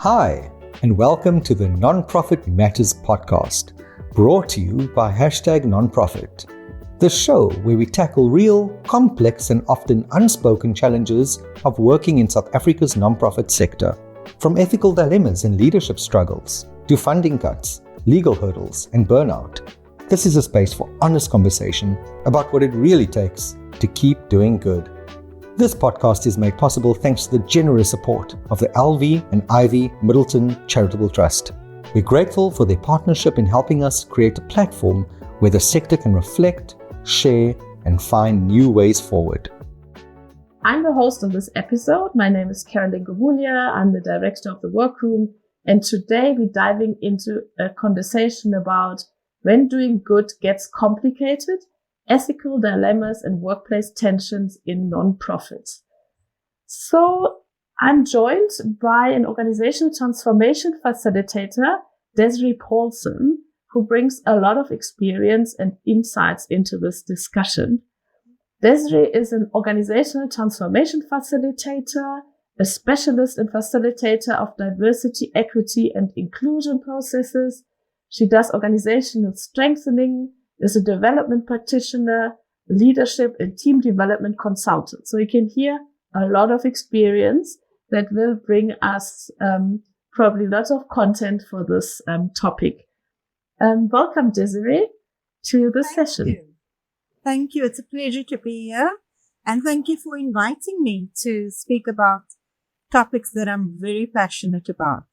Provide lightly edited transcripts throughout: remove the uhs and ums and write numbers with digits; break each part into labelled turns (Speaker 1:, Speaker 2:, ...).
Speaker 1: Hi, and welcome to the Nonprofit Matters podcast, brought to you by #Nonprofit, the show where we tackle real, complex, and often unspoken challenges of working in South Africa's nonprofit sector. From ethical dilemmas and leadership struggles, to funding cuts, legal hurdles, and burnout, this is a space for honest conversation about what it really takes to keep doing good. This podcast is made possible thanks to the generous support of the LV and Ivy Middleton Charitable Trust. We're grateful for their partnership in helping us create a platform where the sector can reflect, share, and find new ways forward.
Speaker 2: I'm the host of this episode. My name is Carolin Gomulia. I'm the director of the workroom. And today we're diving into a conversation about when doing good gets complicated, ethical dilemmas and workplace tensions in nonprofits. So I'm joined by an organizational transformation facilitator, Desiree Paulsen, who brings a lot of experience and insights into this discussion. Desiree is an organizational transformation facilitator, a specialist and facilitator of diversity, equity, and inclusion processes. She does organizational strengthening, is a development practitioner, leadership and team development consultant. So you can hear a lot of experience that will bring us probably lots of content for this topic. Welcome, Desiree, to the session.
Speaker 3: Thank you. It's a pleasure to be here. And thank you for inviting me to speak about topics that I'm very passionate about.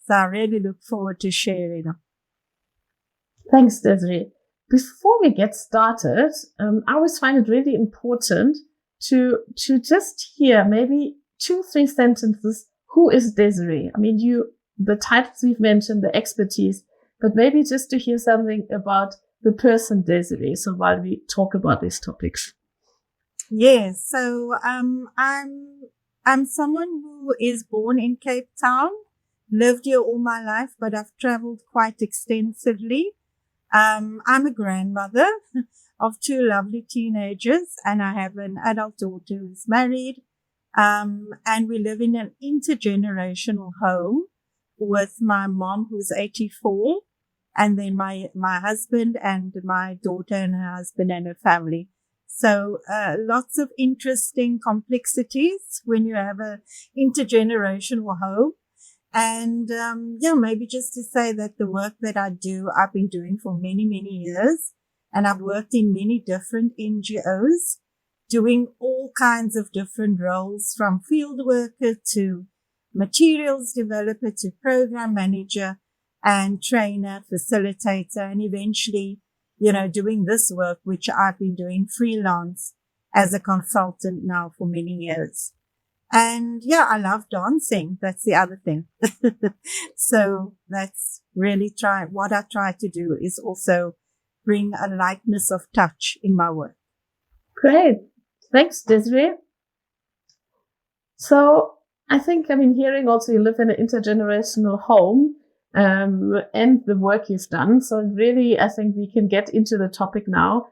Speaker 3: So I really look forward to sharing them.
Speaker 2: Thanks, Desiree. Before we get started, I always find it really important to just hear maybe 2-3 sentences. Who is Desiree? I mean, the titles we've mentioned, the expertise, but maybe just to hear something about the person Desiree. So while we talk about these topics.
Speaker 3: Yes. So, I'm someone who is born in Cape Town, lived here all my life, but I've traveled quite extensively. I'm a grandmother of 2 lovely teenagers, and I have an adult daughter who's married. And we live in an intergenerational home with my mom, who's 84, and then my husband and my daughter and her husband and her family. So, lots of interesting complexities when you have a intergenerational home. And, maybe just to say that the work that I do, I've been doing for many, many years. And I've worked in many different NGOs, doing all kinds of different roles, from field worker to materials developer to program manager and trainer, facilitator, and eventually, doing this work, which I've been doing freelance as a consultant now for many years. And I love dancing. That's the other thing. So that's really what I try to do is also bring a lightness of touch in my work.
Speaker 2: Great. Thanks, Desiree. So I think, hearing also you live in an intergenerational home, and the work you've done. So really, I think we can get into the topic now.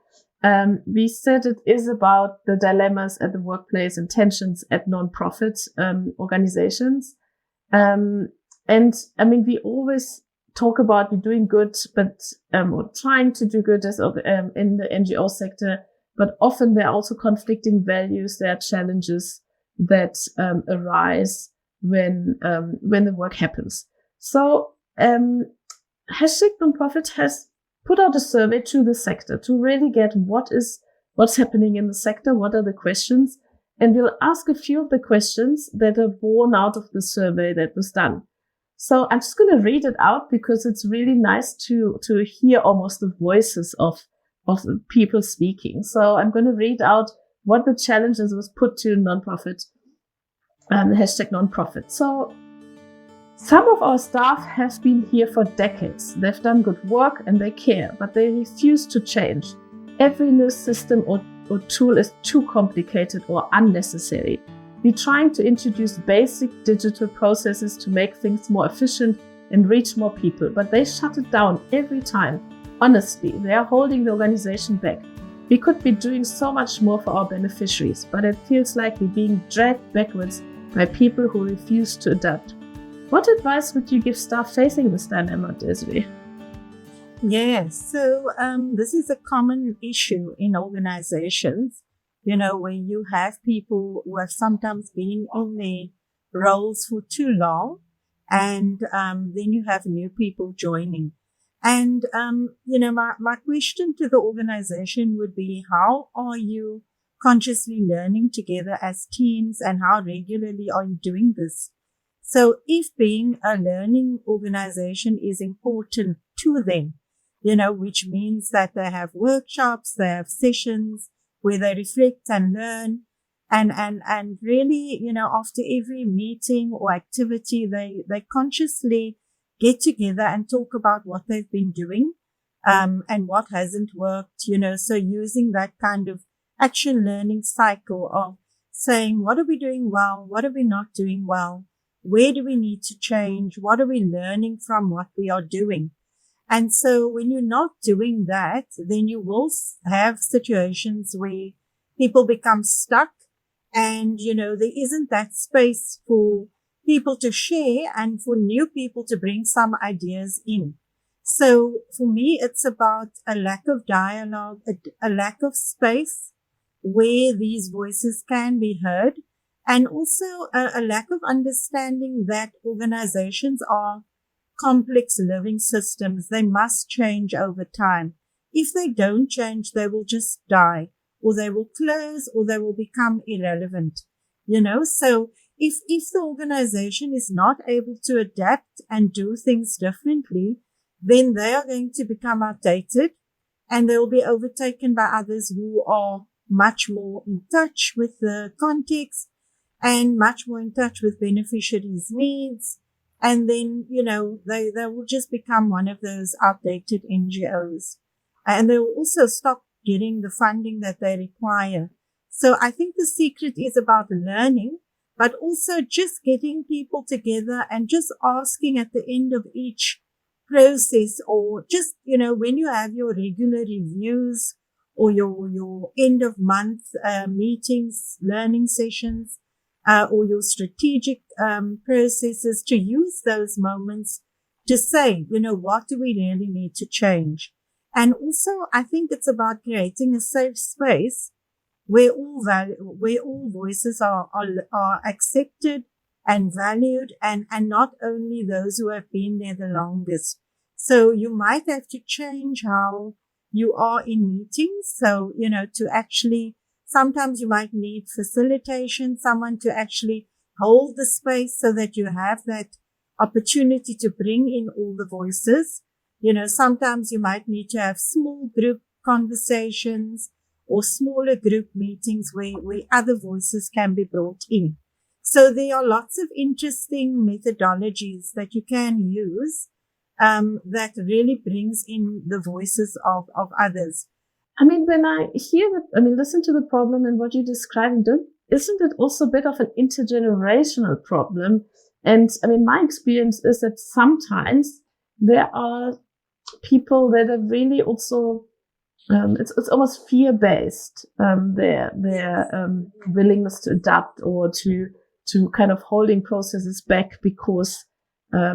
Speaker 2: We said it is about the dilemmas at the workplace and tensions at nonprofit organizations. We always talk about we're doing good, but or trying to do good as in the NGO sector. But often there are also conflicting values. There are challenges that arise when the work happens. So #Nonprofit has put out a survey to the sector to really get what's happening in the sector, what are the questions, and we'll ask a few of the questions that are born out of the survey that was done. So I'm just going to read it out because it's really nice to hear almost the voices of the people speaking. So I'm going to read out what the challenges was put to nonprofit, #Nonprofit. So some of our staff have been here for decades. They've done good work and they care, but they refuse to change. Every new system or tool is too complicated or unnecessary. We're trying to introduce basic digital processes to make things more efficient and reach more people, but they shut it down every time. Honestly, they are holding the organization back. We could be doing so much more for our beneficiaries, but it feels like we're being dragged backwards by people who refuse to adapt. What advice would you give staff facing this dilemma, Desiree?
Speaker 3: Yes, so this is a common issue in organizations, where you have people who have sometimes been in their roles for too long, and then you have new people joining. And, my question to the organization would be, how are you consciously learning together as teams, and how regularly are you doing this? So if being a learning organization is important to them, which means that they have workshops, they have sessions where they reflect and learn, and really, after every meeting or activity, they consciously get together and talk about what they've been doing, and what hasn't worked, so using that kind of action learning cycle of saying, what are we doing well? What are we not doing well? Where do we need to change? What are we learning from what we are doing? And so when you're not doing that, then you will have situations where people become stuck, and, there isn't that space for people to share and for new people to bring some ideas in. So for me, it's about a lack of dialogue, a lack of space where these voices can be heard, and also a lack of understanding that organizations are complex living systems. They must change over time. If they don't change, they will just die, or they will close, or they will become irrelevant. So if the organization is not able to adapt and do things differently, then they are going to become outdated, and they will be overtaken by others who are much more in touch with the context and much more in touch with beneficiaries' needs. And then, they will just become one of those outdated NGOs. And they will also stop getting the funding that they require. So I think the secret is about learning, but also just getting people together and just asking at the end of each process, or just, when you have your regular reviews or your end of month meetings, learning sessions, or your strategic processes, to use those moments to say, what do we really need to change? And also, I think it's about creating a safe space where all voices are accepted and valued, and not only those who have been there the longest. So you might have to change how you are in meetings. So, to actually, sometimes you might need facilitation, someone to actually hold the space so that you have that opportunity to bring in all the voices. Sometimes you might need to have small group conversations or smaller group meetings where other voices can be brought in. So there are lots of interesting methodologies that you can use, that really brings in the voices of others.
Speaker 2: When I listen to the problem and what you're describing, isn't it also a bit of an intergenerational problem? And my experience is that sometimes there are people that are really also, it's almost fear-based, their willingness to adapt or to kind of holding processes back because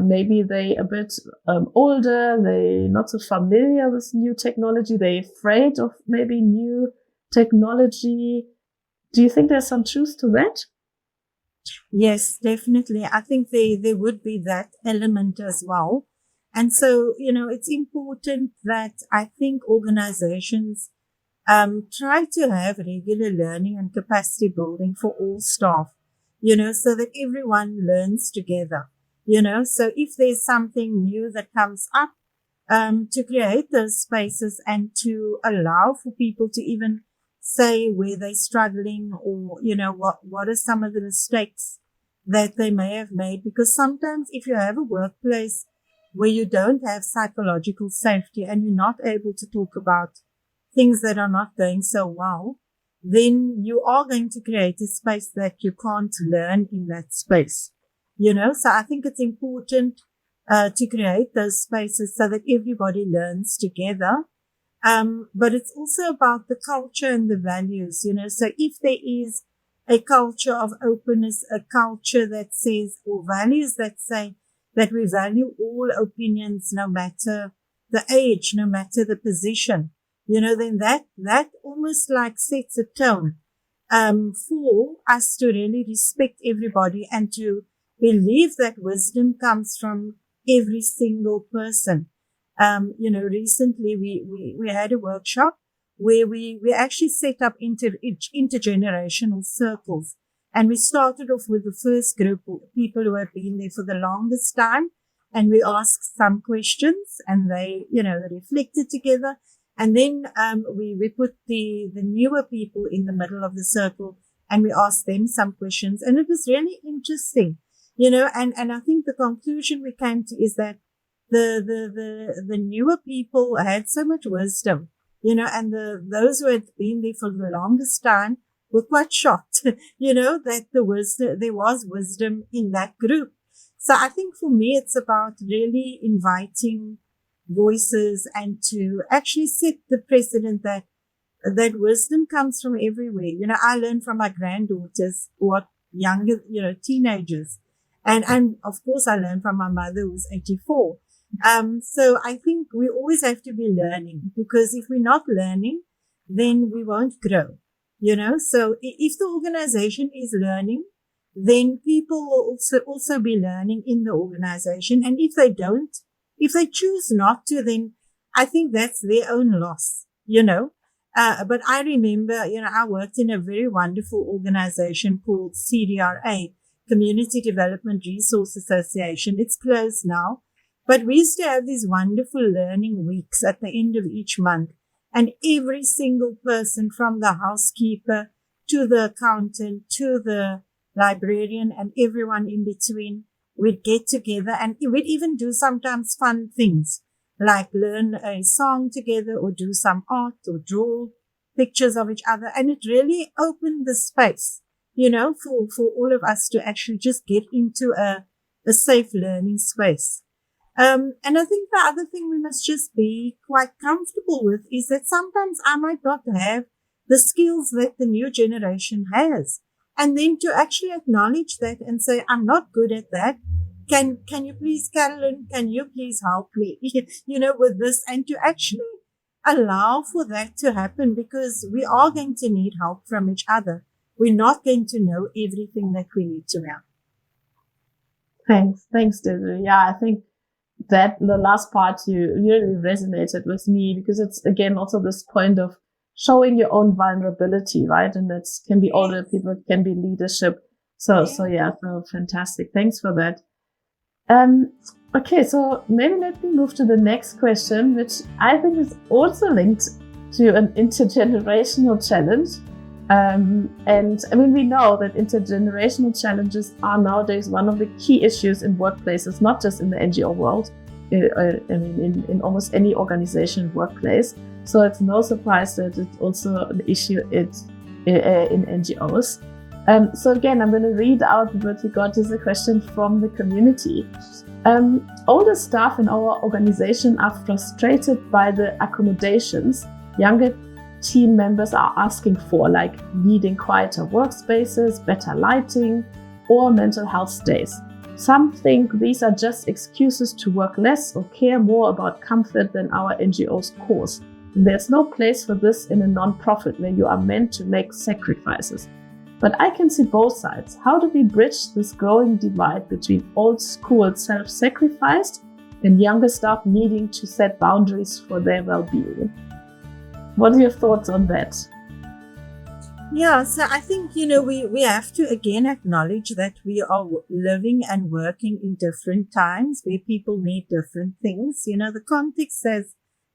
Speaker 2: maybe they a bit older, they're not so familiar with new technology, they're afraid of maybe new technology. Do you think there's some truth to that?
Speaker 3: Yes, definitely. I think there would be that element as well. And so, it's important that I think organizations try to have regular learning and capacity building for all staff, so that everyone learns together. So if there's something new that comes up, to create those spaces and to allow for people to even say where they're struggling, or, what are some of the mistakes that they may have made. Because sometimes if you have a workplace where you don't have psychological safety and you're not able to talk about things that are not going so well, then you are going to create a space that you can't learn in that space. So I think it's important to create those spaces so that everybody learns together. But it's also about the culture and the values, so if there is a culture of openness, a culture that says, or values that say, that we value all opinions, no matter the age, no matter the position, then that almost like sets a tone, for us to really respect everybody and to believe that wisdom comes from every single person. Recently we had a workshop where we actually set up intergenerational circles. And we started off with the first group of people who have been there for the longest time. And we asked some questions and they reflected together. And then, we put the newer people in the middle of the circle and we asked them some questions. And it was really interesting, and I think the conclusion we came to is that the newer people had so much wisdom, and those who had been there for the longest time were quite shocked, that there was wisdom in that group. So I think for me, it's about really inviting voices and to actually set the precedent that wisdom comes from everywhere. I learned from my granddaughters who are younger, teenagers. And of course I learned from my mother who's 84. So I think we always have to be learning, because if we're not learning, then we won't grow, So if the organization is learning, then people will also be learning in the organization. And if they choose not to, then I think that's their own loss, But I remember, I worked in a very wonderful organization called CDRA, Community Development Resource Association. It's closed now, but we used to have these wonderful learning weeks at the end of each month. And every single person, from the housekeeper to the accountant to the librarian and everyone in between, we'd get together and we'd even do sometimes fun things like learn a song together or do some art or draw pictures of each other. And it really opened the space, for all of us to actually just get into a safe learning space. And I think the other thing we must just be quite comfortable with is that sometimes I might not have the skills that the new generation has. And then to actually acknowledge that and say, I'm not good at that. Can you please, Carolin, can you please help me, with this, and to actually allow for that to happen, because we are going to need help from each other. We're not going to know everything that we need to know.
Speaker 2: Thanks, Desiree. Yeah, I think that the last part you really resonated with me, because it's again also this point of showing your own vulnerability, right? And that can be older people, it can be leadership. So fantastic. Thanks for that. Okay, so maybe let me move to the next question, which I think is also linked to an intergenerational challenge. And I mean, we know that intergenerational challenges are nowadays one of the key issues in workplaces, not just in the NGO world, in almost any organization workplace. So it's no surprise that it's also an issue in NGOs. So again, I'm going to read out what we got as a question from the community. Older staff in our organization are frustrated by the accommodations younger team members are asking for, like needing quieter workspaces, better lighting, or mental health days. Some think these are just excuses to work less or care more about comfort than our NGO's cause. And there's no place for this in a non-profit where you are meant to make sacrifices. But I can see both sides. How do we bridge this growing divide between old school self-sacrificed and younger staff needing to set boundaries for their well-being? What are your thoughts on that?
Speaker 3: Yeah, so I think, we have to again acknowledge that we are living and working in different times where people need different things. The context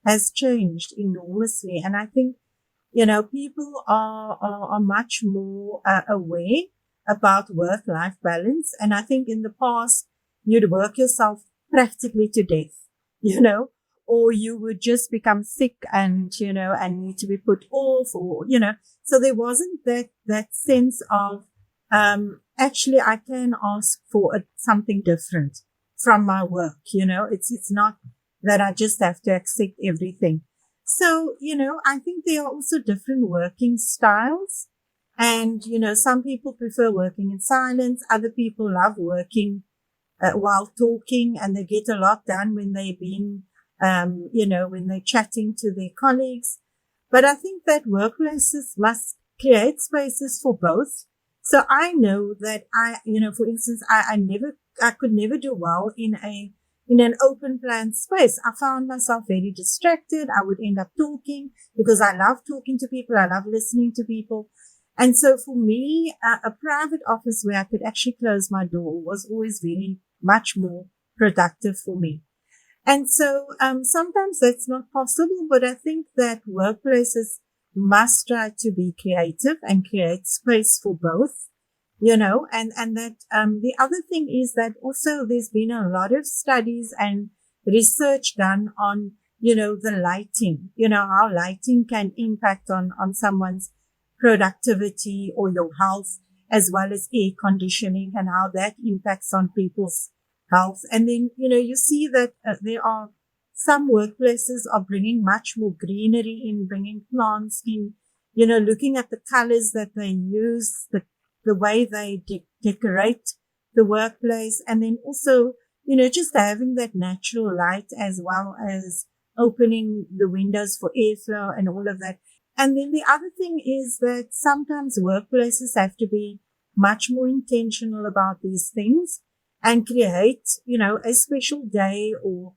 Speaker 3: has changed enormously. And I think, people are much more aware about work-life balance. And I think in the past, you'd work yourself practically to death, or you would just become sick and need to be put off, or, so there wasn't that sense of, actually I can ask for something different from my work. It's not that I just have to accept everything. So, I think there are also different working styles, and, some people prefer working in silence. Other people love working while talking, and they get a lot done when they're being, when they're chatting to their colleagues. But I think that workplaces must create spaces for both. So I know that for instance, I could never do well in an open plan space. I found myself very distracted. I would end up talking because I love talking to people. I love listening to people. And so for me, a private office where I could actually close my door was always very much more productive for me. And so, sometimes that's not possible, but I think that workplaces must try to be creative and create space for both, and that, the other thing is that also there's been a lot of studies and research done on, the lighting, how lighting can impact on someone's productivity or your health, as well as air conditioning and how that impacts on people's health. And then, you see that there are some workplaces are bringing much more greenery in, bringing plants in, looking at the colors that they use, the way they decorate the workplace. And then also, just having that natural light as well as opening the windows for airflow and all of that. And then the other thing is that sometimes workplaces have to be much more intentional about these things and create, a special day or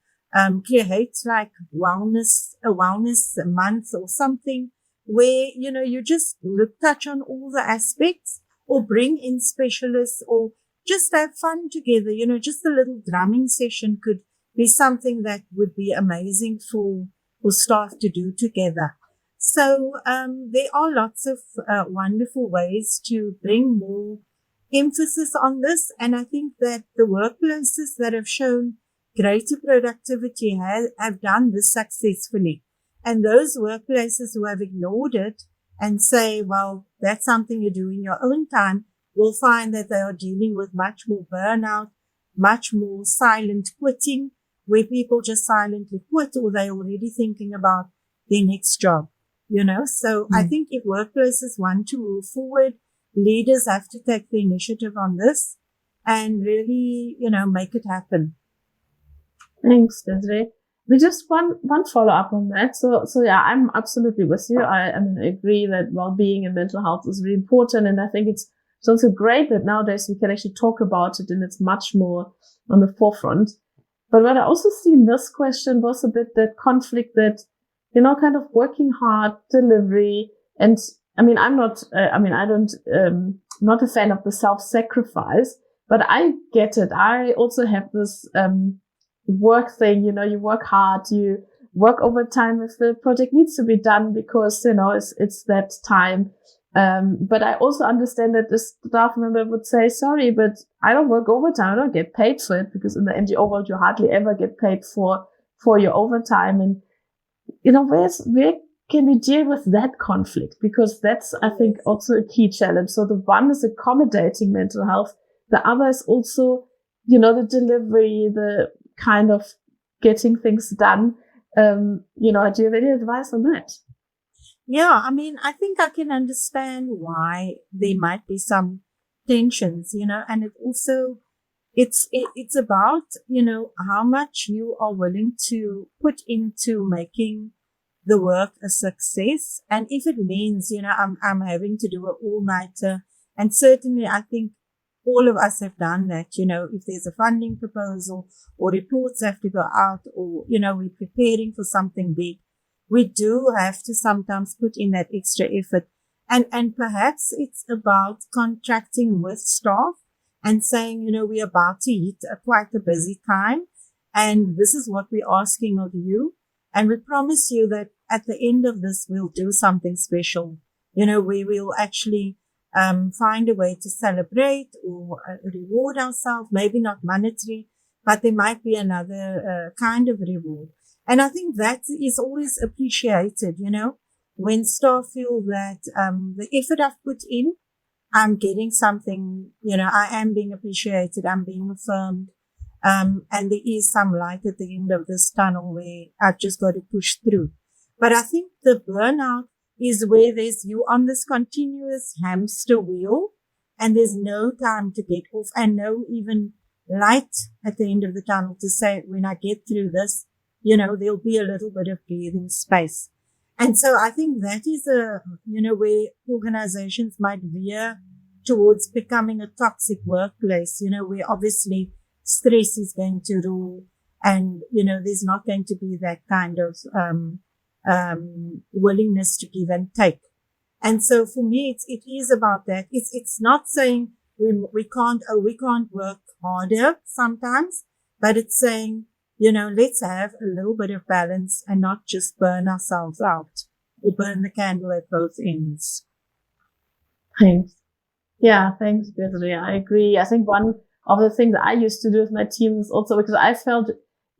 Speaker 3: create like a wellness month or something where, you just touch on all the aspects or bring in specialists or just have fun together. Just a little drumming session could be something that would be amazing for staff to do together. So, there are lots of wonderful ways to bring more emphasis on this. And I think that the workplaces that have shown greater productivity have done this successfully. And those workplaces who have ignored it and say, well, that's something you do in your own time, will find that they are dealing with much more burnout, much more silent quitting, where people just silently quit or they're already thinking about their next job. So I think if workplaces want to move forward, leaders have to take the initiative on this and really, make it happen.
Speaker 2: Thanks, Desiree. We just one follow up on that. So yeah, I'm absolutely with you. I agree that well-being and mental health is really important. And I think it's also great that nowadays we can actually talk about it and it's much more on the forefront. But what I also see in this question was a bit that conflict that, kind of working hard, delivery. And I'm not, not a fan of the self-sacrifice, but I get it. I also have this, work thing, you work hard, you work overtime if the project needs to be done because, it's that time. But I also understand that the staff member would say, sorry, but I don't work overtime. I don't get paid for it because in the NGO world, you hardly ever get paid for your overtime. And, where can we deal with that conflict? Because that's, I think, also a key challenge. So the one is accommodating mental health. The other is also, the delivery, the kind of getting things done. Do you have any advice on that?
Speaker 3: Yeah, I think I can understand why there might be some tensions, and it also, it's about, how much you are willing to put into making the work a success. And if it means, I'm having to do an all-nighter, and certainly I think all of us have done that, if there's a funding proposal or reports have to go out or, we're preparing for something big, we do have to sometimes put in that extra effort. And perhaps it's about contracting with staff and saying, we're about to hit quite a busy time. And this is what we're asking of you. And we promise you that at the end of this, we'll do something special. We will actually find a way to celebrate or reward ourselves, maybe not monetary, but there might be another kind of reward. And I think that is always appreciated, when staff feel that the effort I've put in, I'm getting something, I am being appreciated, I'm being affirmed. And there is some light at the end of this tunnel where I've just got to push through. But I think the burnout is where there's you on this continuous hamster wheel and there's no time to get off and no even light at the end of the tunnel to say, when I get through this, there'll be a little bit of breathing space. And so I think that is where organizations might veer towards becoming a toxic workplace, where obviously stress is going to rule and, there's not going to be that kind of, willingness to give and take. And so for me, it is about that. It's not saying we can't work harder sometimes, but it's saying, let's have a little bit of balance and not just burn ourselves out or burn the candle at both ends.
Speaker 2: Thanks. Yeah, thanks, Desiree. I agree. I think one of the things I used to do with my team is also because I felt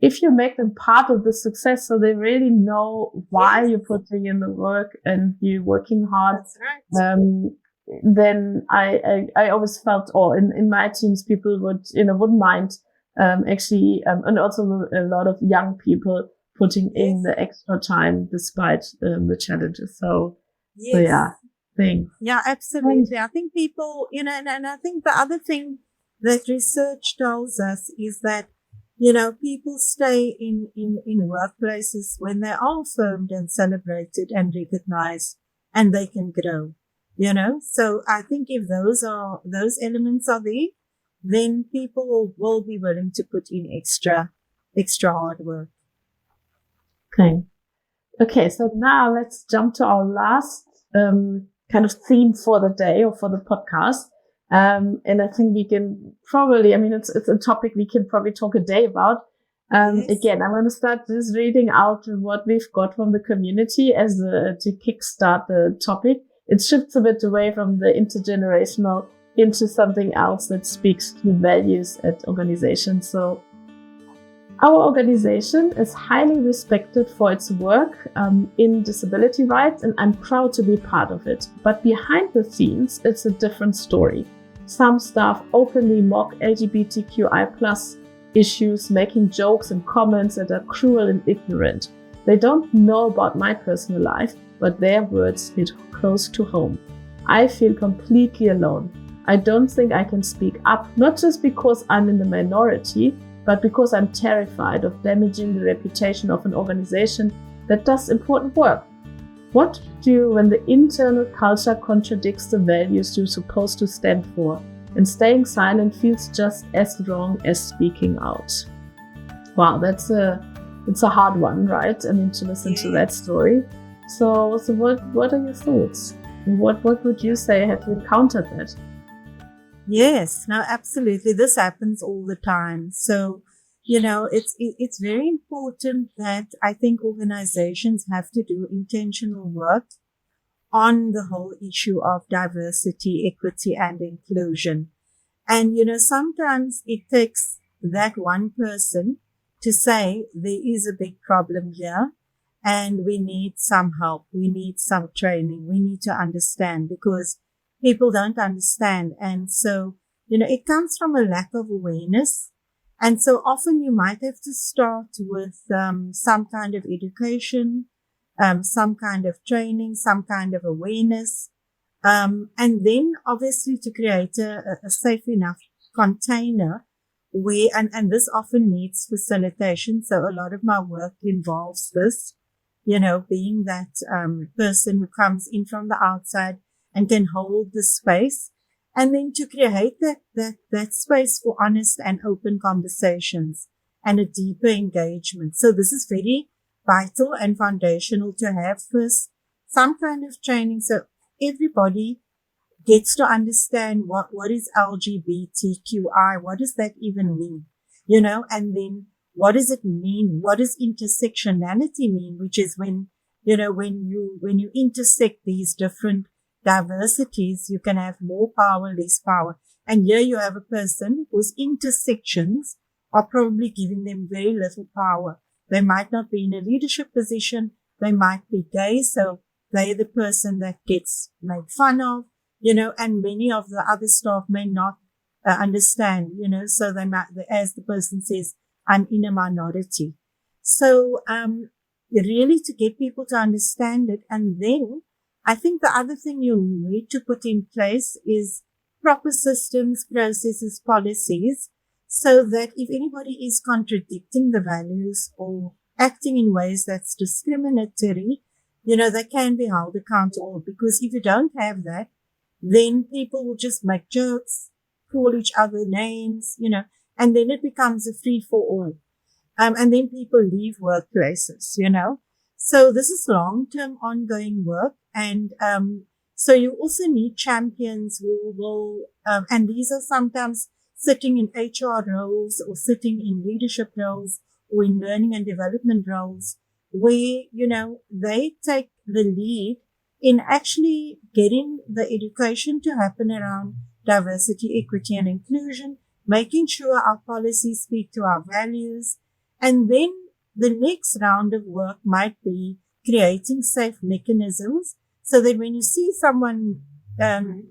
Speaker 2: if you make them part of the success, so they really know why you're putting in the work and you're working hard.
Speaker 3: That's right.
Speaker 2: Then I always felt, or in my teams, people wouldn't mind, and also a lot of young people putting in the extra time despite the challenges. So yeah, thanks.
Speaker 3: Yeah, absolutely. I think people, and I think the other thing that research tells us is that, people stay in workplaces when they are affirmed and celebrated and recognized and they can grow, So I think if those elements are there, then people will be willing to put in extra hard work.
Speaker 2: Okay. So now let's jump to our last, kind of theme for the day or for the podcast. And I think we can probably, it's a topic we can probably talk a day about. Again, I'm going to start just reading out what we've got from the community to kickstart the topic. It shifts a bit away from the intergenerational into something else that speaks to values at organizations. So our organization is highly respected for its work in disability rights, and I'm proud to be part of it. But behind the scenes, it's a different story. Some staff openly mock LGBTQI+ issues, making jokes and comments that are cruel and ignorant. They don't know about my personal life, but their words hit close to home. I feel completely alone. I don't think I can speak up, not just because I'm in the minority, but because I'm terrified of damaging the reputation of an organization that does important work. What to do when the internal culture contradicts the values you're supposed to stand for, and staying silent feels just as wrong as speaking out? Wow, it's a hard one, right? To listen to that story. So what are your thoughts? What would you say? Have you encountered that?
Speaker 3: Yes, no, absolutely. This happens all the time. So, it's very important that I think organizations have to do intentional work on the whole issue of diversity, equity, and inclusion. And, sometimes it takes that one person to say there is a big problem here and we need some help. We need some training. We need to understand, because people don't understand. And so, it comes from a lack of awareness. And so often you might have to start with some kind of education, some kind of training, some kind of awareness. And then obviously to create a safe enough container where, and this often needs facilitation. So a lot of my work involves this, being that person who comes in from the outside and can hold the space, and then to create that space for honest and open conversations and a deeper engagement. So this is very vital and foundational to have first some kind of training, so everybody gets to understand what is LGBTQI, what does that even mean, and then what does it mean? What does intersectionality mean? Which is when you intersect these different diversities, you can have more power, less power. And here you have a person whose intersections are probably giving them very little power. They might not be in a leadership position. They might be gay, so they're the person that gets made fun of, and many of the other staff may not understand, so they might, as the person says, I'm in a minority. So, really to get people to understand it. And then I think the other thing you need to put in place is proper systems, processes, policies, so that if anybody is contradicting the values or acting in ways that's discriminatory, they can be held accountable. Because if you don't have that, then people will just make jokes, call each other names, and then it becomes a free for all. And then people leave workplaces, So this is long-term ongoing work. And, so you also need champions who will, and these are sometimes sitting in HR roles or sitting in leadership roles or in learning and development roles where, they take the lead in actually getting the education to happen around diversity, equity, and inclusion, making sure our policies speak to our values. And then the next round of work might be creating safe mechanisms so that when you see someone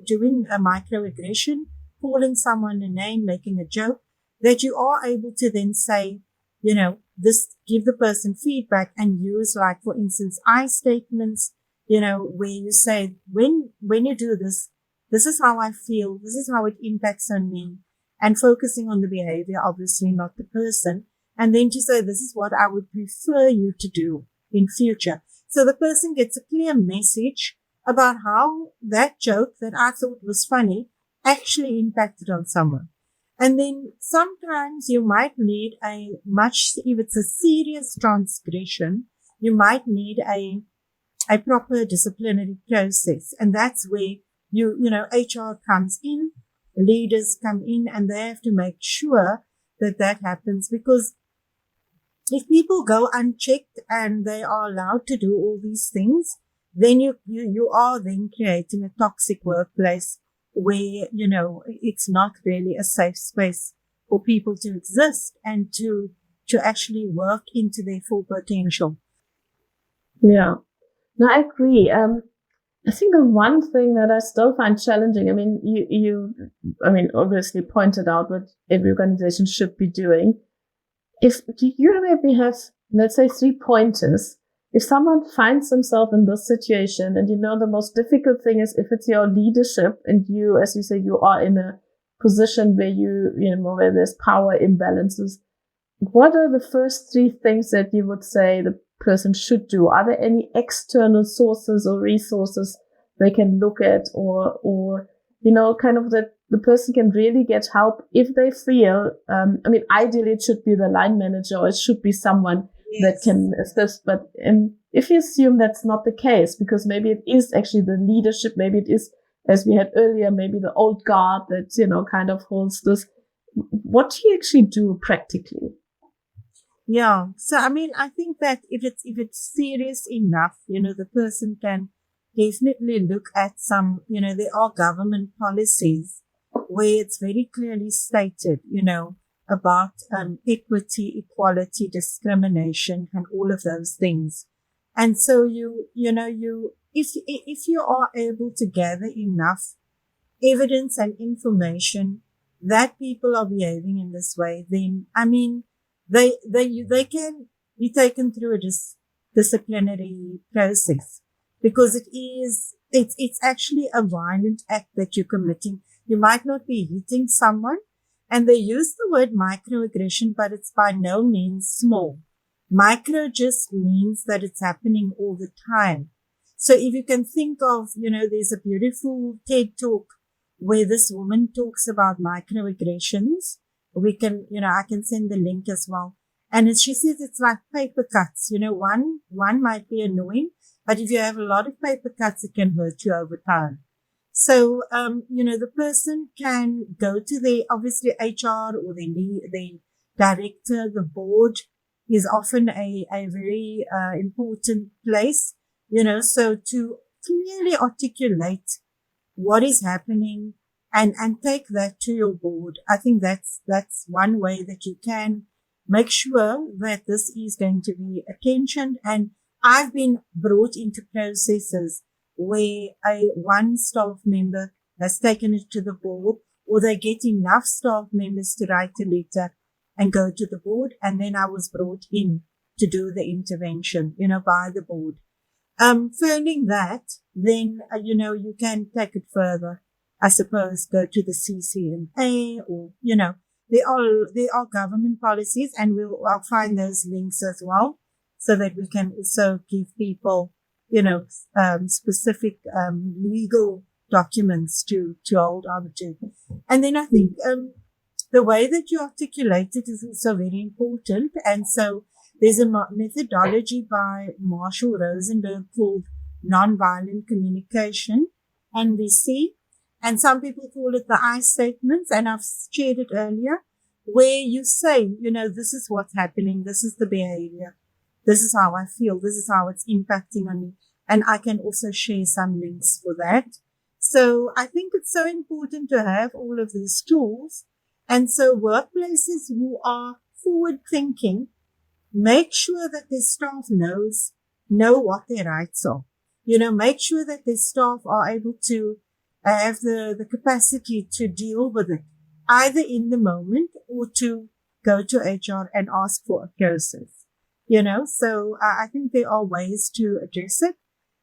Speaker 3: doing a microaggression, calling someone a name, making a joke, that you are able to then say, give the person feedback and use, like, for instance, I statements, where you say, when you do this, this is how I feel, this is how it impacts on me, and focusing on the behavior, obviously not the person. And then to say, this is what I would prefer you to do in future. So the person gets a clear message about how that joke that I thought was funny actually impacted on someone. And then sometimes you might need if it's a serious transgression, you might need a proper disciplinary process. And that's where HR comes in, leaders come in, and they have to make sure that happens. Because if people go unchecked and they are allowed to do all these things, then you are then creating a toxic workplace where, it's not really a safe space for people to exist and to actually work into their full potential.
Speaker 2: Yeah, no, I agree. I think the one thing that I still find challenging, I mean, you obviously pointed out what every organization should be doing. Do you maybe have, let's say, 3 pointers? If someone finds themselves in this situation, and the most difficult thing is if it's your leadership and you, as you say, you are in a position where where there's power imbalances, what are the first 3 things that you would say the person should do? Are there any external sources or resources they can look at, or kind of that the person can really get help if they feel, ideally it should be the line manager or it should be someone that can assist. But if you assume that's not the case, because maybe it is actually the leadership, maybe it is, as we had earlier, maybe the old guard that, kind of holds this, what do you actually do practically?
Speaker 3: Yeah. So, I think that if it's serious enough, the person can definitely look at some, there are government policies where it's very clearly stated, about equity, equality, discrimination, and all of those things. And so if you are able to gather enough evidence and information that people are behaving in this way, then they can be taken through a disciplinary process, because it's actually a violent act that you're committing. You might not be hitting someone, and they use the word microaggression, but it's by no means small. Micro just means that it's happening all the time. So if you can think of, there's a beautiful TED talk where this woman talks about microaggressions. We can, I can send the link as well. And she says it's like paper cuts. One might be annoying, but if you have a lot of paper cuts, it can hurt you over time. So, the person can go to the, obviously, HR or the director. The board is often a very important place, so to clearly articulate what is happening and take that to your board. I think that's one way that you can make sure that this is going to be attention. And I've been brought into processes where one staff member has taken it to the board, or they get enough staff members to write a letter and go to the board. And then I was brought in to do the intervention, by the board. Failing that, then, you can take it further. I suppose go to the CCMA or, there are government policies, and I'll find those links as well, so that we can also give people, specific legal documents to hold on to. And then I think the way that you articulate it is also very important. And so there's a methodology by Marshall Rosenberg called nonviolent communication, NVC. And some people call it the I statements. And I've shared it earlier, where you say, this is what's happening. This is the behavior. This is how I feel. This is how it's impacting on me. And I can also share some links for that. So I think it's so important to have all of these tools. And so workplaces who are forward thinking, make sure that their staff know what their rights are. Make sure that their staff are able to have the capacity to deal with it, either in the moment or to go to HR and ask for a process. So I think there are ways to address it.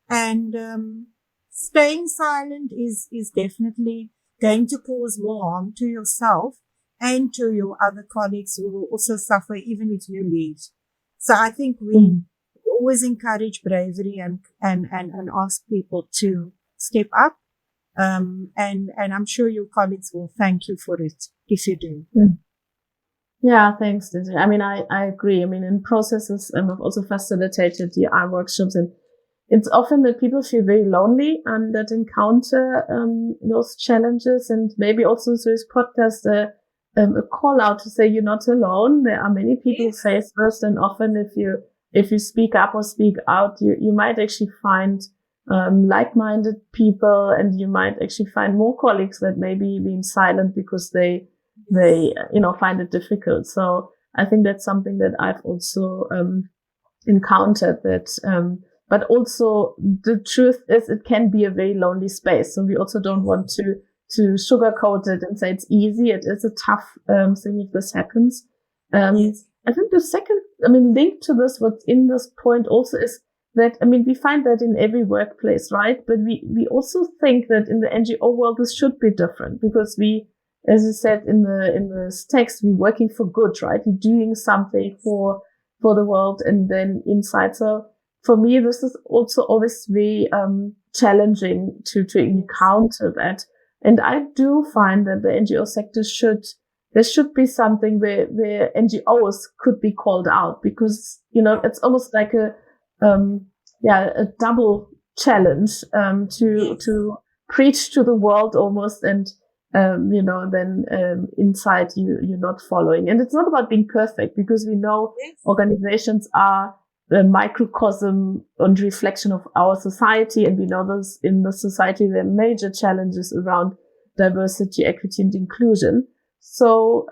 Speaker 3: And staying silent is definitely going to cause more harm to yourself and to your other colleagues who will also suffer even if you leave. So I think we always encourage bravery and ask people to step up. And I'm sure your colleagues will thank you for it if you do.
Speaker 2: Yeah, thanks, Desiree. I mean, I agree. I mean, in processes, I've also facilitated DI workshops, and it's often that people feel very lonely and that encounter those challenges, and maybe also through this podcast a call out to say you're not alone. There are many people who face this, and often if you speak up or speak out, you might actually find like-minded people, and you might actually find more colleagues that may be being silent because they find it difficult. So I think that's something that I've also encountered, that but also the truth is it can be a very lonely space. So we also don't want to sugarcoat it and say it's easy. It is a tough thing if this happens. I think the second, link to this, what's in this point also is that, we find that in every workplace, right? But we also think that in the NGO world, this should be different, because we, as you said in the text, we're working for good, right? We're doing something for the world and then inside. So for me, this is also always very challenging to encounter that. And I do find that the NGO sector there should be something where NGOs could be called out, because, it's almost like a double challenge, to preach to the world almost. And, then inside you're not following. And it's not about being perfect, because we know organizations are the microcosm and reflection of our society. And we know those in the society, there are major challenges around diversity, equity, and inclusion. So,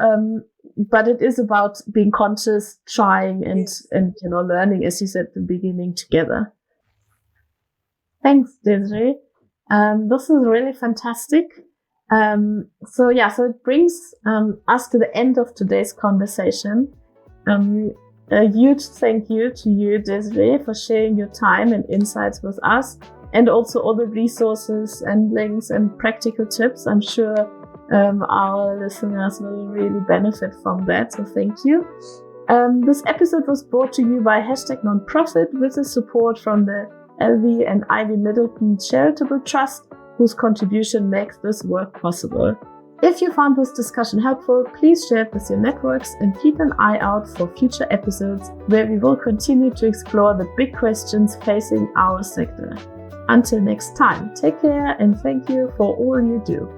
Speaker 2: but it is about being conscious, trying, and learning, as you said at the beginning, together. Thanks, Desiree. This is really fantastic. So it brings us to the end of today's conversation. A huge thank you to you, Desiree, for sharing your time and insights with us, and also all the resources and links and practical tips. I'm sure our listeners will really benefit from that. So thank you. This episode was brought to you by #nonprofit with the support from the LV and Ivy Middleton Charitable Trust, whose contribution makes this work possible. If you found this discussion helpful, please share it with your networks and keep an eye out for future episodes where we will continue to explore the big questions facing our sector. Until next time, take care and thank you for all you do.